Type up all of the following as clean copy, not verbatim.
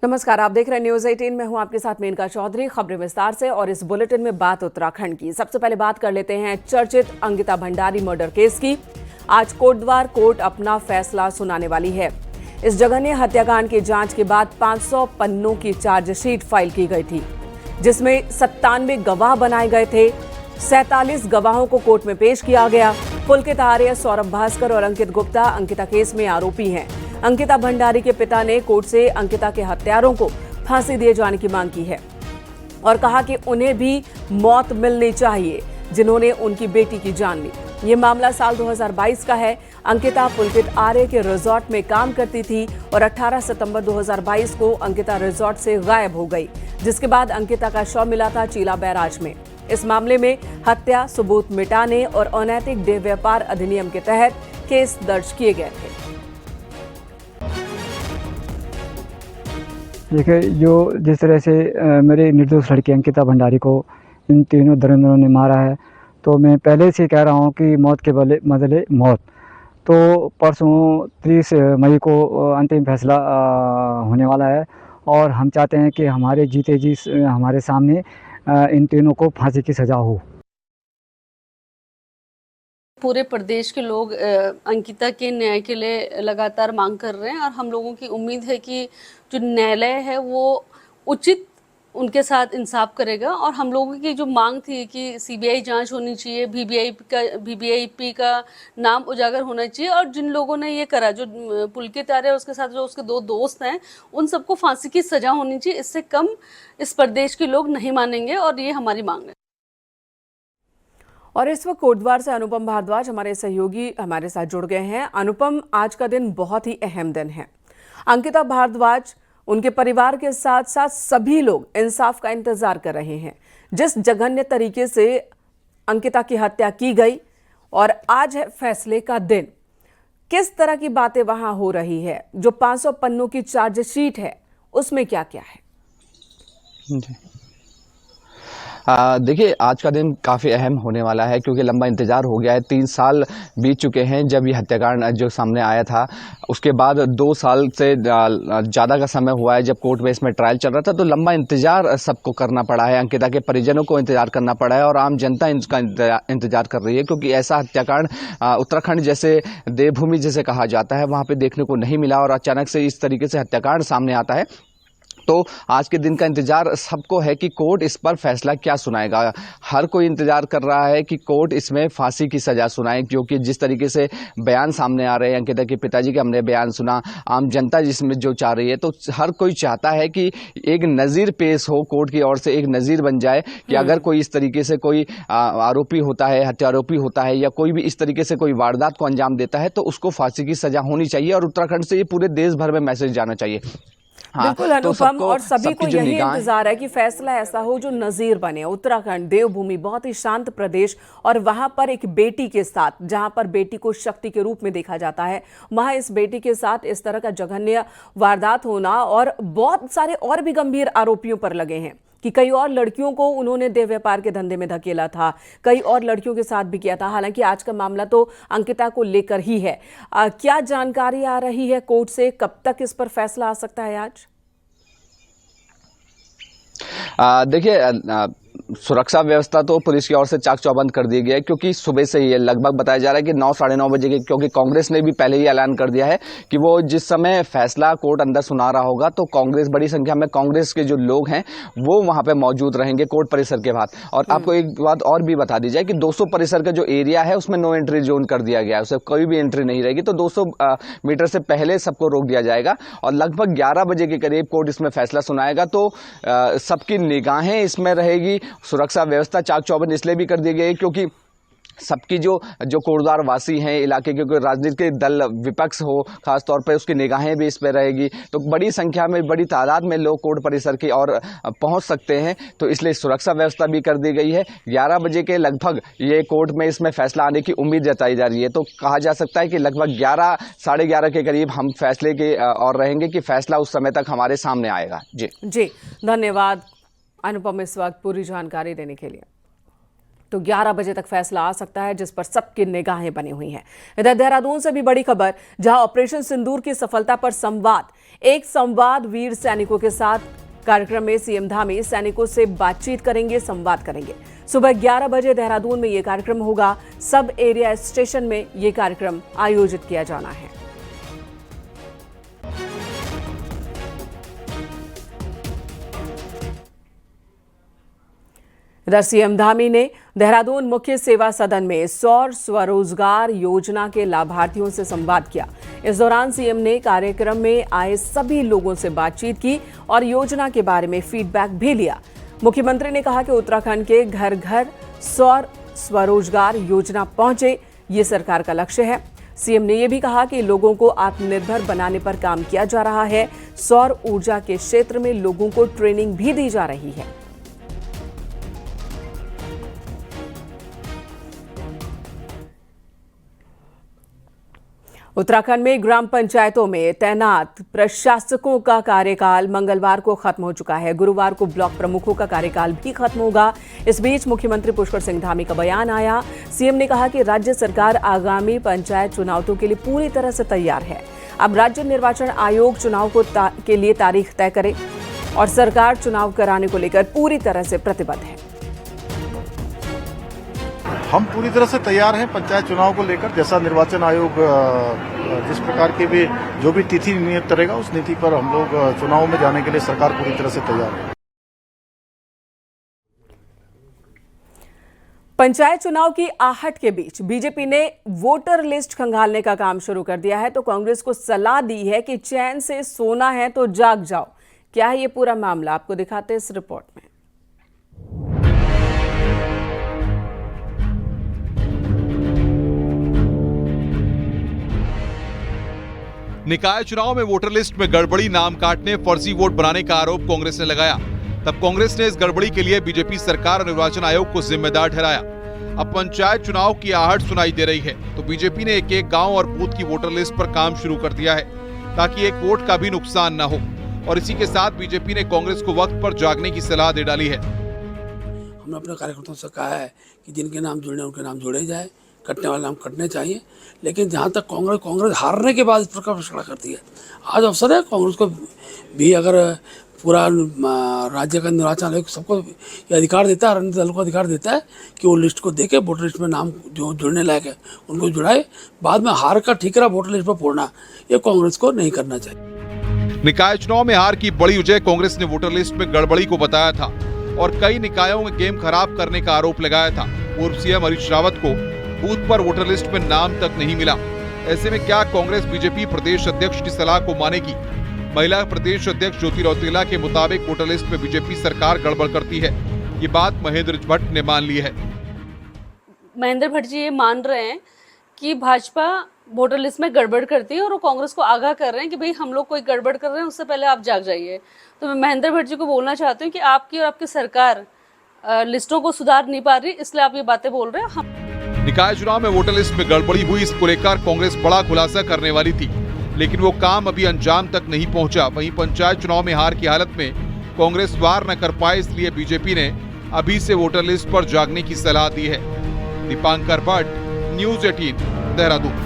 नमस्कार, आप देख रहे हैं न्यूज 18 में हूं आपके साथ मेनका चौधरी। खबरें विस्तार से और इस बुलेटिन में बात उत्तराखंड की। सबसे पहले बात कर लेते हैं चर्चित अंकिता भंडारी मर्डर केस की। आज कोटद्वार कोर्ट अपना फैसला सुनाने वाली है। इस जघन्य हत्याकांड की जांच के बाद 500 पन्नों की चार्जशीट फाइल की गई थी, जिसमें 97 गवाह बनाए गए थे। 47 गवाहों को कोर्ट में पेश किया गया। पुलकित आर्य, सौरभ भास्कर और अंकित गुप्ता अंकिता केस में आरोपी हैं। अंकिता भंडारी के पिता ने कोर्ट से अंकिता के हत्यारों को फांसी दिए जाने की मांग की है और कहा कि उन्हें भी मौत मिलनी चाहिए जिन्होंने उनकी बेटी की जान ली। ये मामला साल 2022 का है। अंकिता पुलकित आर्य के रिजॉर्ट में काम करती थी और 18 सितंबर 2022 को अंकिता रिजॉर्ट से गायब हो गई, जिसके बाद अंकिता का शव मिला था चीला बैराज में। इस मामले में हत्या, सबूत मिटाने और अनैतिक देह व्यापार अधिनियम के तहत केस दर्ज किए गए थे। देखिए, जो जिस तरह से मेरे निर्दोष लड़की अंकिता भंडारी को इन तीनों धुरंधरों ने मारा है, तो मैं पहले से कह रहा हूँ कि मौत के बदले मौत। तो परसों 30 मई को अंतिम फैसला होने वाला है और हम चाहते हैं कि हमारे जीते जी हमारे सामने इन तीनों को फांसी की सज़ा हो। पूरे प्रदेश के लोग अंकिता के न्याय के लिए लगातार मांग कर रहे हैं और हम लोगों की उम्मीद है कि जो न्यायालय है वो उचित उनके साथ इंसाफ करेगा। और हम लोगों की जो मांग थी कि सीबीआई जांच होनी चाहिए, वीवीआईपी का नाम उजागर होना चाहिए और जिन लोगों ने ये करा, जो पुलकित आर्य उसके साथ जो उसके 2 दोस्त हैं, उन सबको फांसी की सजा होनी चाहिए। इससे कम इस प्रदेश के लोग नहीं मानेंगे और ये हमारी मांग है। और इस वक्त कोटद्वार से अनुपम भारद्वाज हमारे सहयोगी हमारे साथ जुड़ गए हैं। अनुपम, आज का दिन बहुत ही अहम दिन है। अंकिता भारद्वाज, उनके परिवार के साथ साथ सभी लोग इंसाफ का इंतजार कर रहे हैं। जिस जघन्य तरीके से अंकिता की हत्या की गई और आज है फैसले का दिन, किस तरह की बातें वहां हो रही है? जो 500 पन्नों की चार्जशीट है उसमें क्या क्या है? देखिए, आज का दिन काफ़ी अहम होने वाला है क्योंकि लंबा इंतजार हो गया है। 3 साल बीत चुके हैं जब ये हत्याकांड जो सामने आया था। उसके बाद 2 साल से ज़्यादा का समय हुआ है जब कोर्ट में इसमें ट्रायल चल रहा था। तो लंबा इंतजार सबको करना पड़ा है। अंकिता के परिजनों को इंतजार करना पड़ा है और आम जनता इसका इंतजार कर रही है क्योंकि ऐसा हत्याकांड उत्तराखंड जैसे देवभूमि जिसे कहा जाता है वहाँ पर देखने को नहीं मिला और अचानक से इस तरीके से हत्याकांड सामने आता है। तो आज के दिन का इंतजार सबको है कि कोर्ट इस पर फैसला क्या सुनाएगा। हर कोई इंतजार कर रहा है कि कोर्ट इसमें फांसी की सजा सुनाए, क्योंकि जिस तरीके से बयान सामने आ रहे हैं, अंकिता के पिताजी का हमने बयान सुना, आम जनता जिसमें जो चाह रही है, तो हर कोई चाहता है कि एक नज़ीर पेश हो, कोर्ट की ओर से एक नज़ीर बन जाए कि अगर कोई इस तरीके से कोई आरोपी होता है, हत्यारोपी होता है या कोई भी इस तरीके से कोई वारदात को अंजाम देता है तो उसको फांसी की सजा होनी चाहिए और उत्तराखंड से ये पूरे देश भर में मैसेज जाना चाहिए। बिल्कुल अनुपम, और सभी को यही इंतजार है कि फैसला ऐसा हो जो नजीर बने। उत्तराखंड देवभूमि बहुत ही शांत प्रदेश और वहां पर एक बेटी के साथ, जहां पर बेटी को शक्ति के रूप में देखा जाता है, वहां इस बेटी के साथ इस तरह का जघन्य वारदात होना और बहुत सारे और भी गंभीर आरोपियों पर लगे हैं कि कई और लड़कियों को उन्होंने देह व्यापार के धंधे में धकेला था, कई और लड़कियों के साथ भी किया था। हालांकि आज का मामला तो अंकिता को लेकर ही है। क्या जानकारी आ रही है कोर्ट से? कब तक इस पर फैसला आ सकता है आज? देखिए, सुरक्षा व्यवस्था तो पुलिस की ओर से चाक चौबंद कर दी गई है क्योंकि सुबह से ही लगभग बताया जा रहा है कि 9 साढ़े 9 बजे के, क्योंकि कांग्रेस ने भी पहले ही ऐलान कर दिया है कि वो जिस समय फैसला कोर्ट अंदर सुना रहा होगा तो कांग्रेस, बड़ी संख्या में कांग्रेस के जो लोग हैं वो वहां पे मौजूद रहेंगे कोर्ट परिसर के बाहर। और आपको एक बात और भी बता दी जाए कि 200 परिसर का जो एरिया है उसमें नो एंट्री जोन कर दिया गया है, उससे कोई भी एंट्री नहीं रहेगी। तो 200 मीटर से पहले सबको रोक दिया जाएगा और लगभग 11 बजे के करीब कोर्ट इसमें फैसला सुनाएगा। तो सबकी निगाहें इसमें रहेगी। सुरक्षा व्यवस्था चाक चौबंद इसलिए भी कर दी गई है क्योंकि सबकी जो कोटद्वार वासी हैं इलाके के, कोई राजनीतिक दल विपक्ष हो खासतौर पर, उसकी निगाहें भी इस पर रहेगी। तो बड़ी संख्या में, बड़ी तादाद में लोग कोर्ट परिसर की ओर पहुंच सकते हैं, तो इसलिए सुरक्षा व्यवस्था भी कर दी गई है। 11 बजे के लगभग ये कोर्ट में इसमें फैसला आने की उम्मीद जताई जा रही है। तो कहा जा सकता है कि लगभग 11 साढ़े 11 के करीब हम फैसले के और रहेंगे कि फैसला उस समय तक हमारे सामने आएगा। जी धन्यवाद अनुपम, इस वक्त पूरी जानकारी देने के लिए। तो 11 बजे तक फैसला आ सकता है, जिस पर सबकी निगाहें बनी हुई हैं। इधर देहरादून से भी बड़ी खबर, जहां ऑपरेशन सिंदूर की सफलता पर संवाद, एक संवाद वीर सैनिकों के साथ कार्यक्रम में सीएम धामी सैनिकों से बातचीत करेंगे, संवाद करेंगे। सुबह 11 बजे देहरादून में यह कार्यक्रम होगा। सब एरिया स्टेशन में यह कार्यक्रम आयोजित किया जाना है। इधर सीएम धामी ने देहरादून मुख्य सेवा सदन में सौर स्वरोजगार योजना के लाभार्थियों से संवाद किया। इस दौरान सीएम ने कार्यक्रम में आए सभी लोगों से बातचीत की और योजना के बारे में फीडबैक भी लिया। मुख्यमंत्री ने कहा कि उत्तराखंड के घर घर सौर स्वरोजगार योजना पहुंचे, ये सरकार का लक्ष्य है। सीएम ने यह भी कहा कि लोगों को आत्मनिर्भर बनाने पर काम किया जा रहा है। सौर ऊर्जा के क्षेत्र में लोगों को ट्रेनिंग भी दी जा रही है। उत्तराखंड में ग्राम पंचायतों में तैनात प्रशासकों का कार्यकाल मंगलवार को खत्म हो चुका है। गुरुवार को ब्लॉक प्रमुखों का कार्यकाल भी खत्म होगा। इस बीच मुख्यमंत्री पुष्कर सिंह धामी का बयान आया। सीएम ने कहा कि राज्य सरकार आगामी पंचायत चुनावों के लिए पूरी तरह से तैयार है। अब राज्य निर्वाचन आयोग चुनाव के लिए तारीख तय करे और सरकार चुनाव कराने को लेकर पूरी तरह से प्रतिबद्ध है। हम पूरी तरह से तैयार हैं पंचायत चुनाव को लेकर। जैसा निर्वाचन आयोग जिस प्रकार की भी जो भी तिथि नियत करेगा, उस नीति पर हम लोग चुनाव में जाने के लिए सरकार पूरी तरह से तैयार है। पंचायत चुनाव की आहट के बीच बीजेपी ने वोटर लिस्ट खंगालने का काम शुरू कर दिया है, तो कांग्रेस को सलाह दी है कि चैन से सोना है तो जाग जाओ। क्या है ये पूरा मामला, आपको दिखाते हैं इस रिपोर्ट में। निकाय चुनाव में वोटर लिस्ट में गड़बड़ी, नाम काटने, फर्जी वोट बनाने का आरोप कांग्रेस ने लगाया। तब कांग्रेस ने इस गड़बड़ी के लिए बीजेपी सरकार और निर्वाचन आयोग को जिम्मेदार ठहराया। अब पंचायत चुनाव की आहट सुनाई दे रही है, तो बीजेपी ने एक गांव और बूथ की वोटर लिस्ट पर काम शुरू कर दिया है, ताकि एक वोट का भी नुकसान न हो। और इसी के साथ बीजेपी ने कांग्रेस को वक्त पर जागने की सलाह दे डाली है। हमने अपने कार्यकर्ताओं से कहा है कि जिनके नाम जुड़ने उनके नाम जोड़े जाए, कटने वाले नाम कटने चाहिए। लेकिन जहाँ तक कांग्रेस हारने के बाद इस प्रकार खड़ा करती है, आज अवसर है कांग्रेस को भी, अगर पूरा राज्य का निर्वाचन आयोग सबको ये अधिकार देता है, राजनीतिक दल को अधिकार देता है कि वो लिस्ट को देके वोटर लिस्ट में नाम जो जुड़ने लायक है उनको जुड़ाए। बाद में हार का ठीकरा वोटर लिस्ट पर फोड़ना, ये कांग्रेस को नहीं करना चाहिए। निकाय चुनाव में हार की बड़ी वजह कांग्रेस ने वोटर लिस्ट में गड़बड़ी को बताया था और कई निकायों में गेम खराब करने का आरोप लगाया था। पूर्व सीएम हरीश रावत को बूथ पर वोटर लिस्ट में नाम तक नहीं मिला। ऐसे में क्या कांग्रेस बीजेपी प्रदेश अध्यक्ष की सलाह को मानेगी? महिला प्रदेश अध्यक्ष ज्योति रौतेला के मुताबिक वोटर लिस्ट में बीजेपी सरकार गड़बड़ करती है। ये बात महेंद्र भट्ट ने मान ली है। महेंद्र भट्ट जी ये मान रहे हैं कि भाजपा वोटर लिस्ट में गड़बड़ करती है और वो कांग्रेस को आगाह कर रहे हैं कि भाई हम लोग कोई गड़बड़ कर रहे हैं, उससे पहले आप जाग जाइए। तो मैं महेंद्र भट्ट जी को बोलना चाहती हूँ कि आपकी और आपकी सरकार लिस्टों को सुधार नहीं पा रही, इसलिए आप ये बातें बोल रहे हैं। निकाय चुनाव में वोटर लिस्ट में गड़बड़ी हुई, इसको लेकर कांग्रेस बड़ा खुलासा करने वाली थी, लेकिन वो काम अभी अंजाम तक नहीं पहुंचा। वहीं पंचायत चुनाव में हार की हालत में कांग्रेस वार न कर पाए, इसलिए बीजेपी ने अभी से वोटर लिस्ट पर जागने की सलाह दी है। दीपांकर भट्ट, न्यूज़ 18, देहरादून।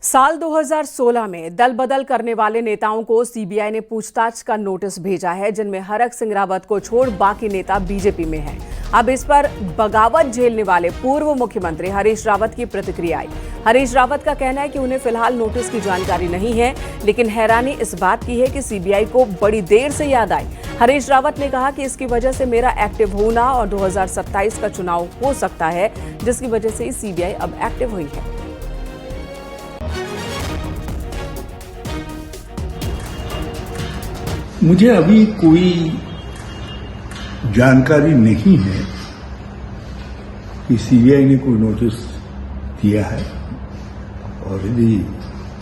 साल 2016 में दल बदल करने वाले नेताओं को सीबीआई ने पूछताछ का नोटिस भेजा है, जिनमें हरक सिंह रावत को छोड़ बाकी नेता बीजेपी में हैं। अब इस पर बगावत झेलने वाले पूर्व मुख्यमंत्री हरीश रावत की प्रतिक्रिया आई। हरीश रावत का कहना है कि उन्हें फिलहाल नोटिस की जानकारी नहीं है, लेकिन हैरानी इस बात की है कि सीबीआई को बड़ी देर से याद आई। हरीश रावत ने कहा कि इसकी वजह से मेरा एक्टिव होना और 2027 का चुनाव हो सकता है, जिसकी वजह से सीबीआई अब एक्टिव हुई है। मुझे अभी कोई जानकारी नहीं है कि सीबीआई ने कोई नोटिस दिया है, और यदि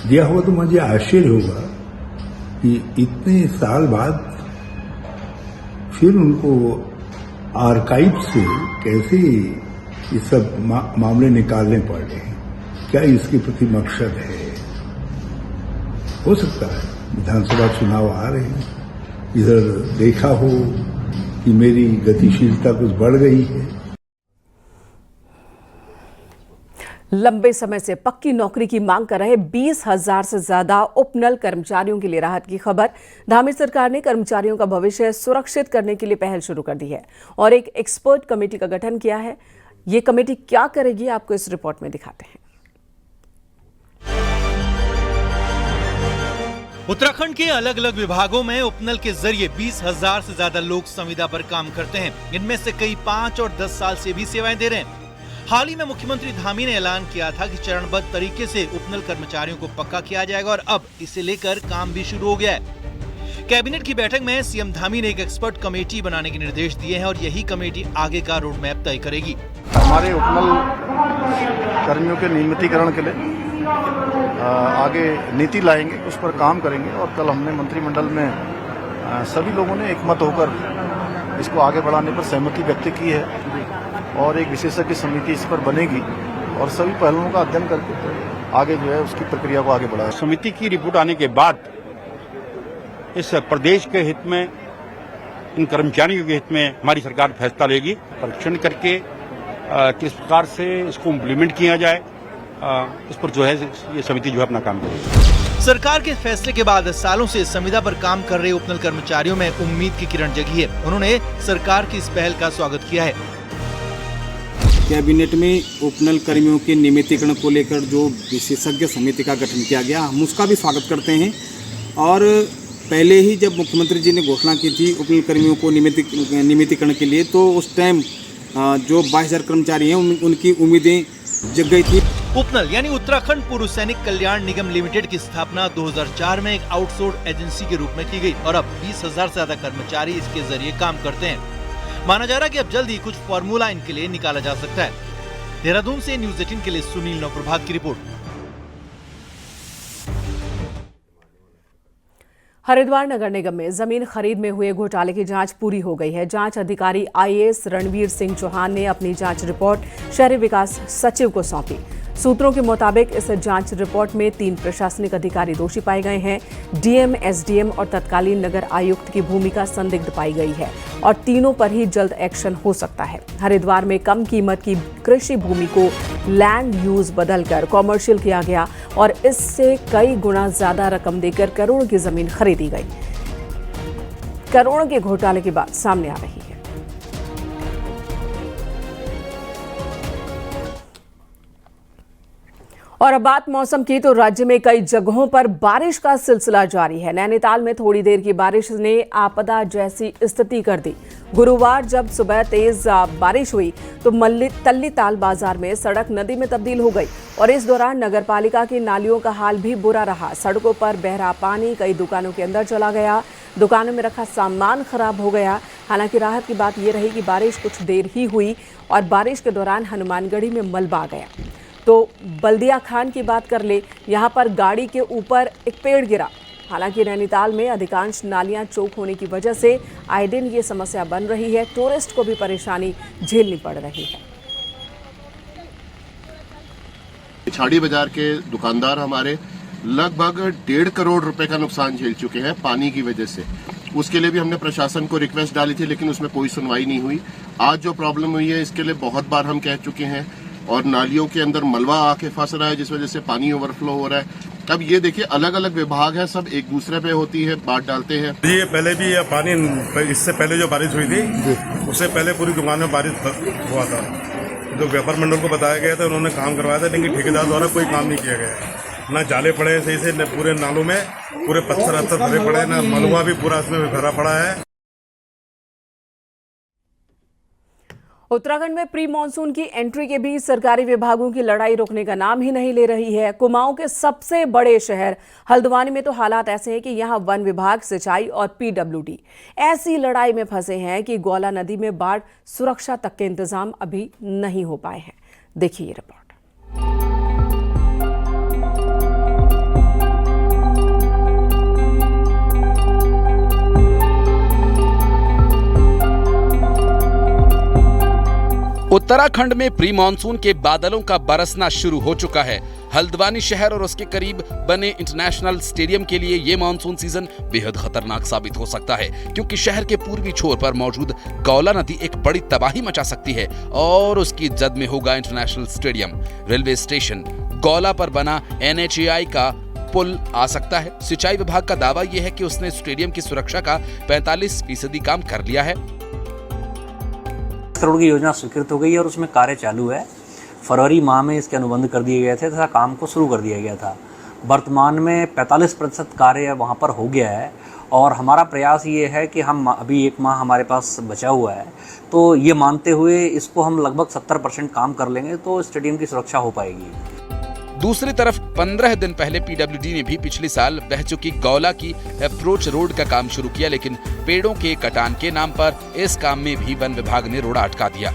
दिया होगा तो मुझे आश्चर्य होगा कि इतने साल बाद फिर उनको आर्काइव से कैसे ये सब मामले निकालने पड़ रहे हैं। क्या इसके प्रति मकसद है? हो सकता है, विधानसभा चुनाव आ रहे हैं, इधर देखा हो कि मेरी गतिशीलता कुछ बढ़ गई है। लंबे समय से पक्की नौकरी की मांग कर रहे 20,000 से ज्यादा उपनल कर्मचारियों के लिए राहत की खबर। धामी सरकार ने कर्मचारियों का भविष्य सुरक्षित करने के लिए पहल शुरू कर दी है और एक एक्सपर्ट कमेटी का गठन किया है। ये कमेटी क्या करेगी, आपको इस रिपोर्ट में दिखाते हैं। उत्तराखंड के अलग अलग विभागों में उपनल के जरिए 20,000 से ज्यादा लोग संविदा पर काम करते हैं। इनमें से कई 5 और 10 साल से भी सेवाएं दे रहे हैं। हाल ही में मुख्यमंत्री धामी ने ऐलान किया था कि चरणबद्ध तरीके से उपनल कर्मचारियों को पक्का किया जाएगा और अब इसे लेकर काम भी शुरू हो गया है। कैबिनेट की बैठक में सीएम धामी ने एक एक्सपर्ट कमेटी बनाने के निर्देश दिए हैं और यही कमेटी आगे का रोड मैप तय करेगी। हमारे उपनल कर्मियों के नियमितीकरण के लिए आगे नीति लाएंगे, उस पर काम करेंगे और कल हमने मंत्रिमंडल में सभी लोगों ने एकमत होकर इसको आगे बढ़ाने पर सहमति व्यक्त की है और एक विशेषज्ञ समिति इस पर बनेगी और सभी पहलुओं का अध्ययन करके आगे जो है उसकी प्रक्रिया को आगे बढ़ाएगा। समिति की रिपोर्ट आने के बाद इस प्रदेश के हित में, इन कर्मचारियों के हित में हमारी सरकार फैसला लेगी। परीक्षण करके किस प्रकार से इसको इम्प्लीमेंट किया जाए, इस पर जो है ये समिति जो है अपना काम करेगी। सरकार के फैसले के बाद सालों से संविदा पर काम कर रहे उपनल कर्मचारियों में उम्मीद की किरण जगी है। उन्होंने सरकार की इस पहल का स्वागत किया है। कैबिनेट में उपनल कर्मियों के नियमितीकरण को लेकर जो विशेषज्ञ समिति का गठन किया गया, हम उसका भी स्वागत करते हैं। और पहले ही जब मुख्यमंत्री जी ने घोषणा की थी उपनल कर्मियों को नियमितीकरण के लिए, तो उस टाइम जो 22,000 कर्मचारी हैं उनकी उम्मीदें जग गई थी। उपनल यानी उत्तराखंड पूर्व सैनिक कल्याण निगम लिमिटेड की स्थापना 2004 में एक आउटसोर्स एजेंसी के रूप में की गई और अब 20,000 से ज्यादा कर्मचारी इसके जरिए काम करते हैं। माना जा रहा है कि अब जल्द ही कुछ फॉर्मूला इनके लिए निकाला जा सकता है। देहरादून से न्यूज़ 18 के लिए सुनील नवप्रभात की रिपोर्ट। हरिद्वार नगर निगम में जमीन खरीद में हुए घोटाले की जांच पूरी हो गई है। जांच अधिकारी आईएएस रणवीर सिंह चौहान ने अपनी जांच रिपोर्ट शहरी विकास सचिव को सौंपी। सूत्रों के मुताबिक इस जांच रिपोर्ट में 3 प्रशासनिक अधिकारी दोषी पाए गए हैं। डीएम, एसडीएम और तत्कालीन नगर आयुक्त की भूमिका संदिग्ध पाई गई है और तीनों पर ही जल्द एक्शन हो सकता है। हरिद्वार में कम कीमत की कृषि भूमि को लैंड यूज बदलकर कॉमर्शियल किया गया और इससे कई गुना ज्यादा रकम देकर करोड़ की जमीन खरीदी गई। करोड़ों के घोटाले की बात सामने आ रही है। और अब बात मौसम की, तो राज्य में कई जगहों पर बारिश का सिलसिला जारी है। नैनीताल में थोड़ी देर की बारिश ने आपदा जैसी स्थिति कर दी। गुरुवार जब सुबह तेज बारिश हुई तो तल्ली ताल बाजार में सड़क नदी में तब्दील हो गई और इस दौरान नगरपालिका की नालियों का हाल भी बुरा रहा। सड़कों पर बह रहा पानी कई दुकानों के अंदर चला गया, दुकानों में रखा सामान खराब हो गया। हालांकि राहत की बात यह रही कि बारिश कुछ देर ही हुई और बारिश के दौरान हनुमानगढ़ी में मलबा आ गया। तो बल्दिया खान की बात कर ले, यहाँ पर गाड़ी के ऊपर एक पेड़ गिरा। हालांकि नैनीताल में अधिकांश नालियां चौक होने की वजह से आए दिन ये समस्या बन रही है। टूरिस्ट को भी परेशानी झेलनी पड़ रही है। छाड़ी बाजार के दुकानदार हमारे लगभग 1.5 करोड़ रुपए का नुकसान झेल चुके हैं पानी की वजह से। उसके लिए भी हमने प्रशासन को रिक्वेस्ट डाली थी, लेकिन उसमें कोई सुनवाई नहीं हुई। आज जो प्रॉब्लम हुई है इसके लिए बहुत बार हम कह चुके हैं और नालियों के अंदर मलबा आके फंस रहा है जिस वजह से पानी ओवरफ्लो हो रहा है। अब ये देखिए अलग अलग विभाग है, सब एक दूसरे पे होती है, बात डालते हैं। ये पहले भी ये पानी, इससे पहले जो बारिश हुई थी उससे पहले पूरी दुकान में बारिश हुआ था। जो व्यापार मंडल को बताया गया था उन्होंने काम करवाया था, लेकिन ठेकेदार द्वारा कोई काम नहीं किया गया। ना जाले पड़े सही से, न पूरे नालों में पूरे पत्थर भरे पड़े, ना मलबा भी पूरा इसमें भरा पड़ा है। उत्तराखंड में प्री मानसून की एंट्री के बीच सरकारी विभागों की लड़ाई रुकने का नाम ही नहीं ले रही है। कुमाऊं के सबसे बड़े शहर हल्द्वानी में तो हालात ऐसे हैं कि यहां वन विभाग, सिंचाई और पीडब्ल्यूडी ऐसी लड़ाई में फंसे हैं कि गौला नदी में बाढ़ सुरक्षा तक के इंतजाम अभी नहीं हो पाए हैं। देखिए ये रिपोर्ट। उत्तराखंड में प्री मानसून के बादलों का बरसना शुरू हो चुका है। हल्द्वानी शहर और उसके करीब बने इंटरनेशनल स्टेडियम के लिए ये मानसून सीजन बेहद खतरनाक साबित हो सकता है, क्योंकि शहर के पूर्वी छोर पर मौजूद गौला नदी एक बड़ी तबाही मचा सकती है और उसकी जद में होगा international stadium. Railway station Gaula पर बना NHAI का पुल आ सकता है। सिंचाई विभाग का दावा यह है कि उसने स्टेडियम की सुरक्षा का 45% काम कर लिया है। करोड़ की योजना स्वीकृत हो गई है और उसमें कार्य चालू है। फरवरी माह में इसके अनुबंध कर दिए गए थे तथा काम को शुरू कर दिया गया था। वर्तमान में 45% कार्य वहाँ पर हो गया है और हमारा प्रयास ये है कि हम अभी 1 माह हमारे पास बचा हुआ है, तो ये मानते हुए इसको हम लगभग 70% काम कर लेंगे तो स्टेडियम की सुरक्षा हो पाएगी। दूसरी तरफ 15 दिन पहले PWD ने भी पिछले साल बह चुकी गौला की अप्रोच रोड का काम शुरू किया, लेकिन पेड़ों के कटान के नाम पर इस काम में भी वन विभाग ने रोड़ा अटका दिया।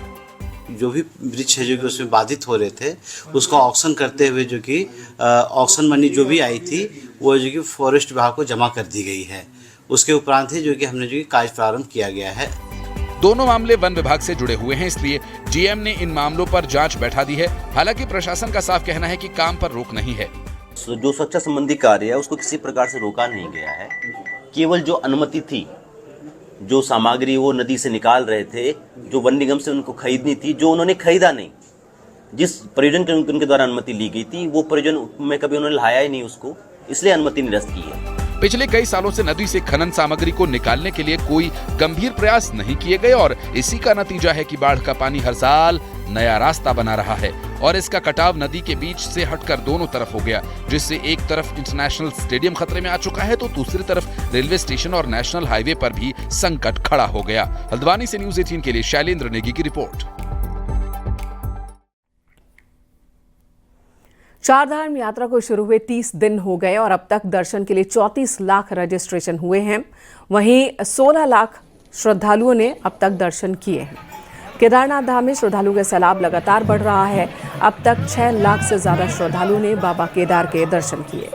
जो भी वृक्ष है जो कि उसमें बाधित हो रहे थे उसको ऑक्शन करते हुए जो कि ऑक्शन मनी जो भी आई थी वो जो कि फॉरेस्ट विभाग को जमा कर दी गई है। उसके उपरांत ही जो कि हमने जो कि कार्य प्रारंभ किया गया है। दोनों मामले वन विभाग से जुड़े हुए हैं, इसलिए GM ने इन मामलों पर जांच बैठा दी है। हालांकि प्रशासन का साफ कहना है कि काम पर रोक नहीं है। जो सुरक्षा संबंधी कार्य है उसको किसी प्रकार से रोका नहीं गया है। केवल जो अनुमति थी, जो सामग्री वो नदी से निकाल रहे थे, जो वन निगम से उनको खरीदनी थी, जो उन्होंने खरीदा नहीं, जिस प्रयोजन के उनके द्वारा अनुमति ली गई थी वो प्रयोजन में कभी उन्होंने लाया ही नहीं उसको, इसलिए अनुमति निरस्त की है। पिछले कई सालों से नदी से खनन सामग्री को निकालने के लिए कोई गंभीर प्रयास नहीं किए गए और इसी का नतीजा है कि बाढ़ का पानी हर साल नया रास्ता बना रहा है और इसका कटाव नदी के बीच से हटकर दोनों तरफ हो गया, जिससे एक तरफ इंटरनेशनल स्टेडियम खतरे में आ चुका है तो दूसरी तरफ रेलवे स्टेशन और नेशनल हाईवे पर भी संकट खड़ा हो गया। हल्द्वानी से न्यूज़ 18 के लिए शैलेंद्र नेगी की रिपोर्ट। चारधाम यात्रा को शुरू हुए 30 दिन हो गए और अब तक दर्शन के लिए 34 लाख रजिस्ट्रेशन हुए हैं। वहीं 16 लाख श्रद्धालुओं ने अब तक दर्शन किए हैं। केदारनाथ धाम में श्रद्धालुओं का सैलाब लगातार बढ़ रहा है। अब तक 6 लाख से ज्यादा श्रद्धालुओं ने बाबा केदार के दर्शन किए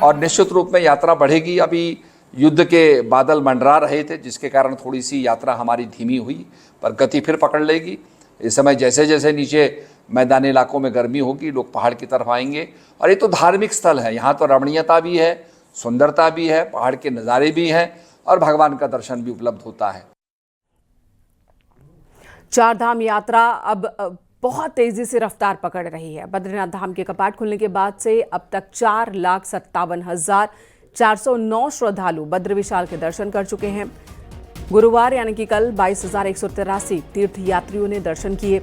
और निश्चित रूप में यात्रा बढ़ेगी। अभी युद्ध के बादल मंडरा रहे थे जिसके कारण थोड़ी सी यात्रा हमारी धीमी हुई, पर गति फिर पकड़ लेगी। इस समय जैसे जैसे नीचे मैदानी इलाकों में गर्मी होगी लोग पहाड़ की तरफ आएंगे और ये तो धार्मिक स्थल है, यहाँ तो रमणीयता भी है, सुंदरता भी है, पहाड़ के नज़ारे भी हैं और भगवान का दर्शन भी उपलब्ध होता है। चारधाम यात्रा अब बहुत तेजी से रफ्तार पकड़ रही है। बद्रीनाथ धाम के कपाट खुलने के बाद से अब तक 4,57,409 श्रद्धालु बद्र विशाल के दर्शन कर चुके हैं। गुरुवार यानी कि कल 22,183 तीर्थ यात्रियों ने दर्शन किए।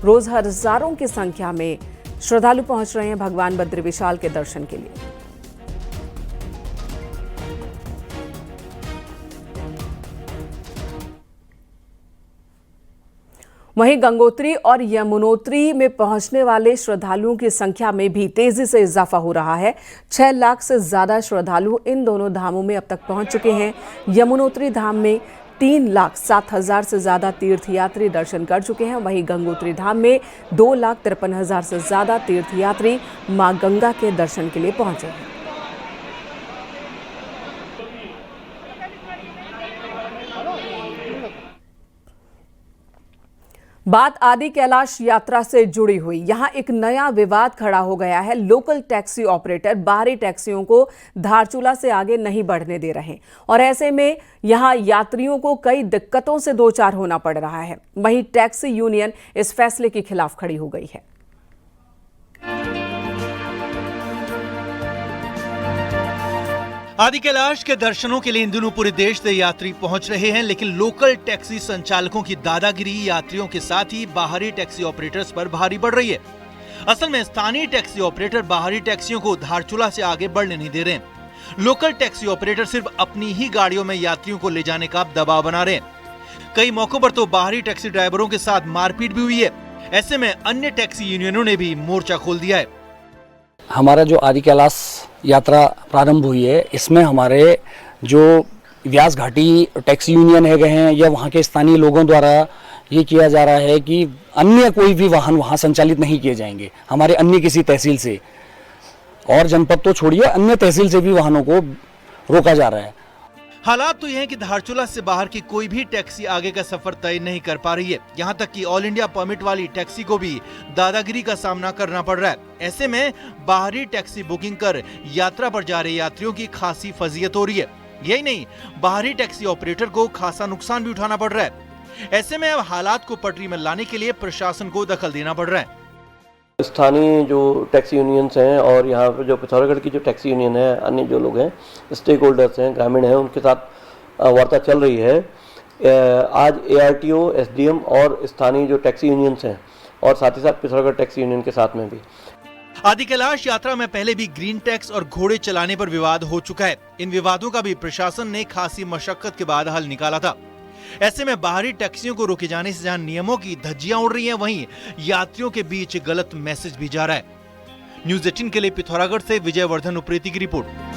रोज हजारों की संख्या में श्रद्धालु पहुंच रहे हैं भगवान बद्र विशाल के दर्शन के लिए। वहीं गंगोत्री और यमुनोत्री में पहुंचने वाले श्रद्धालुओं की संख्या में भी तेजी से इजाफा हो रहा है। 6 लाख से ज्यादा श्रद्धालु इन दोनों धामों में अब तक पहुंच चुके हैं। यमुनोत्री धाम में 3,07,000 से ज्यादा तीर्थयात्री दर्शन कर चुके हैं। वहीं गंगोत्री धाम में 2,53,000 से ज्यादा तीर्थयात्री मां गंगा के दर्शन के लिए पहुंचे हैं। बात आदि कैलाश यात्रा से जुड़ी हुई। यहां एक नया विवाद खड़ा हो गया है। लोकल टैक्सी ऑपरेटर बाहरी टैक्सियों को धारचूला से आगे नहीं बढ़ने दे रहे और ऐसे में यहां यात्रियों को कई दिक्कतों से दो चार होना पड़ रहा है। वहीं टैक्सी यूनियन इस फैसले के खिलाफ खड़ी हो गई है। आदि कैलाश के दर्शनों के लिए इन दिनों पूरे देश से यात्री पहुंच रहे हैं, लेकिन लोकल टैक्सी संचालकों की दादागिरी यात्रियों के साथ ही बाहरी टैक्सी ऑपरेटर्स पर भारी पड़ रही है। असल में स्थानीय टैक्सी ऑपरेटर बाहरी टैक्सियों को धारचूला से आगे बढ़ने नहीं दे रहे हैं। लोकल टैक्सी ऑपरेटर सिर्फ अपनी ही गाड़ियों में यात्रियों को ले जाने का दबाव बना रहे हैं। कई मौकों पर तो बाहरी टैक्सी ड्राइवरों के साथ मारपीट भी हुई है। ऐसे में अन्य टैक्सी यूनियनों ने भी मोर्चा खोल दिया है। हमारा जो आदि कैलाश यात्रा प्रारंभ हुई है, इसमें हमारे जो व्यास घाटी टैक्सी यूनियन है गए हैं या वहाँ के स्थानीय लोगों द्वारा ये किया जा रहा है कि अन्य कोई भी वाहन वहाँ संचालित नहीं किए जाएंगे हमारे अन्य किसी तहसील से, और जनपद तो छोड़िए अन्य तहसील से भी वाहनों को रोका जा रहा है। हालात तो यह है कि धारचूला से बाहर की कोई भी टैक्सी आगे का सफर तय नहीं कर पा रही है। यहाँ तक कि ऑल इंडिया परमिट वाली टैक्सी को भी दादागिरी का सामना करना पड़ रहा है। ऐसे में बाहरी टैक्सी बुकिंग कर यात्रा पर जा रहे यात्रियों की खासी फजीयत हो रही है। यही नहीं, बाहरी टैक्सी ऑपरेटर को खासा नुकसान भी उठाना पड़ रहा है। ऐसे में अब हालात को पटरी में लाने के लिए प्रशासन को दखल देना पड़ रहा है। स्थानीय जो टैक्सी यूनियंस हैं और यहाँ पर जो पिथौरागढ़ की जो टैक्सी यूनियन है, अन्य जो लोग हैं, स्टेक होल्डर्स हैं, ग्रामीण हैं, उनके साथ वार्ता चल रही है। आज ARTO, SDM और स्थानीय जो टैक्सी यूनियंस हैं और साथ ही साथ पिथौरागढ़ टैक्सी यूनियन के साथ में भी। आदि कैलाश यात्रा में पहले भी ग्रीन टैक्स और घोड़े चलाने पर विवाद हो चुका है। इन विवादों का भी प्रशासन ने खासी मशक्कत के बाद हल निकाला था। ऐसे में बाहरी टैक्सियों को रोके जाने से जहां नियमों की धज्जियां उड़ रही हैं, वहीं यात्रियों के बीच गलत मैसेज भी जा रहा है। न्यूज़ 18 के लिए पिथौरागढ़ से विजय वर्धन उप्रेती की रिपोर्ट।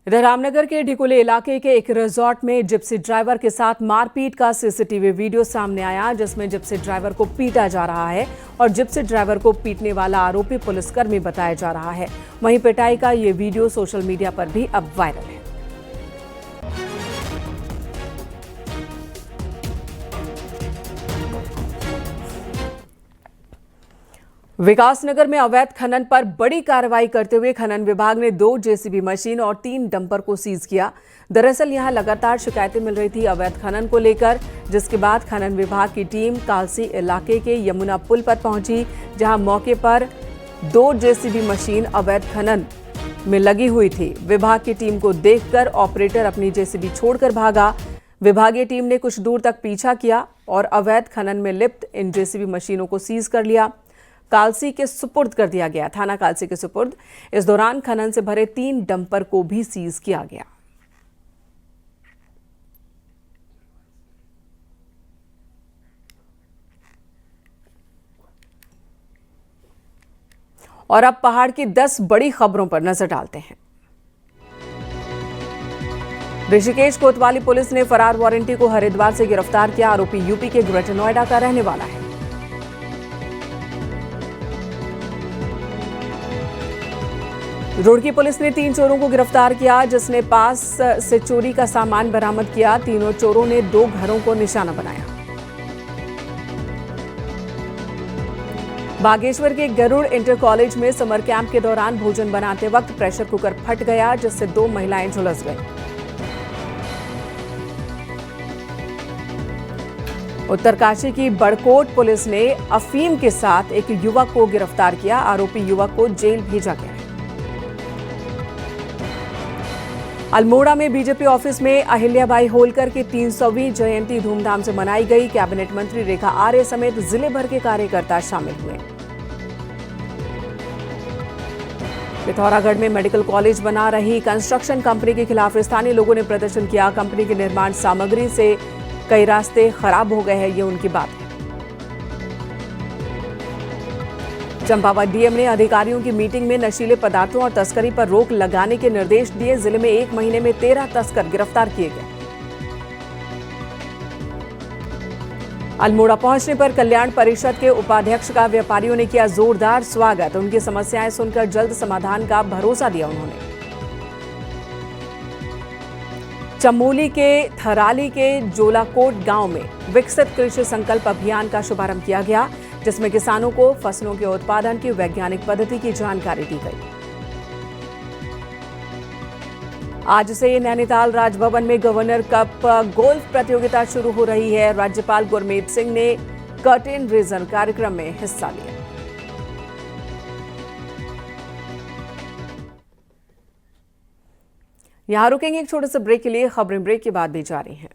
इधर रामनगर के ढिकोले इलाके के एक रिजॉर्ट में जिप्सी ड्राइवर के साथ मारपीट का CCTV वीडियो सामने आया, जिसमें जिप्सी ड्राइवर को पीटा जा रहा है और जिप्सी ड्राइवर को पीटने वाला आरोपी पुलिसकर्मी बताया जा रहा है। वहीं पिटाई का ये वीडियो सोशल मीडिया पर भी अब वायरल है। विकासनगर में अवैध खनन पर बड़ी कार्रवाई करते हुए खनन विभाग ने 2 JCB मशीन और 3 डंपर को सीज किया। दरअसल यहां लगातार शिकायतें मिल रही थी अवैध खनन को लेकर, जिसके बाद खनन विभाग की टीम कालसी इलाके के यमुना पुल पर पहुंची, जहां मौके पर 2 JCB मशीन अवैध खनन में लगी हुई थी। विभाग की टीम को देखकर ऑपरेटर अपनी JCB छोड़कर भागा। विभागीय टीम ने कुछ दूर तक पीछा किया और अवैध खनन में लिप्त इन JCB मशीनों को सीज कर लिया। कालसी के सुपुर्द कर दिया गया, थाना कालसी के सुपुर्द। इस दौरान खनन से भरे 3 डंपर को भी सीज किया गया। और अब पहाड़ की 10 बड़ी खबरों पर नजर डालते हैं। ऋषिकेश कोतवाली पुलिस ने फरार वारंटी को हरिद्वार से गिरफ्तार किया। आरोपी यूपी के ग्रेटर नोएडा का रहने वाला है। रुड़की पुलिस ने 3 चोरों को गिरफ्तार किया, जिसने पास से चोरी का सामान बरामद किया। तीनों चोरों ने 2 घरों को निशाना बनाया। बागेश्वर के गरुड़ इंटर कॉलेज में समर कैंप के दौरान भोजन बनाते वक्त प्रेशर कुकर फट गया, जिससे 2 महिलाएं झुलस गईं। उत्तरकाशी की बड़कोट पुलिस ने अफीम के साथ एक युवक को गिरफ्तार किया। आरोपी युवक को जेल भेजा गया। अल्मोड़ा में बीजेपी ऑफिस में अहिल्याबाई होलकर की 300वीं जयंती धूमधाम से मनाई गई। कैबिनेट मंत्री रेखा आर्य समेत जिले भर के कार्यकर्ता शामिल हुए। पिथौरागढ़ में मेडिकल कॉलेज बना रही कंस्ट्रक्शन कंपनी के खिलाफ स्थानीय लोगों ने प्रदर्शन किया। कंपनी की निर्माण सामग्री से कई रास्ते खराब हो गए हैं, ये उनकी बात है। चंपावत डीएम ने अधिकारियों की मीटिंग में नशीले पदार्थों और तस्करी पर रोक लगाने के निर्देश दिए। जिले में 1 महीने में 13 तस्कर गिरफ्तार किए गए। अल्मोड़ा पहुंचने पर कल्याण परिषद के उपाध्यक्ष का व्यापारियों ने किया जोरदार स्वागत। उनकी समस्याएं सुनकर जल्द समाधान का भरोसा दिया उन्होंने। चमोली के थराली के जोलाकोट गांव में विकसित कृषि संकल्प अभियान का शुभारंभ किया गया, जिसमें किसानों को फसलों के उत्पादन की वैज्ञानिक पद्धति की जानकारी दी गई। आज से नैनीताल राजभवन में गवर्नर कप गोल्फ प्रतियोगिता शुरू हो रही है। राज्यपाल गुरमीत सिंह ने कर्टेन रेजर कार्यक्रम में हिस्सा लिया। यहां रुकेंगे एक छोटे से ब्रेक के लिए। खबरें ब्रेक के बाद भी जारी हैं।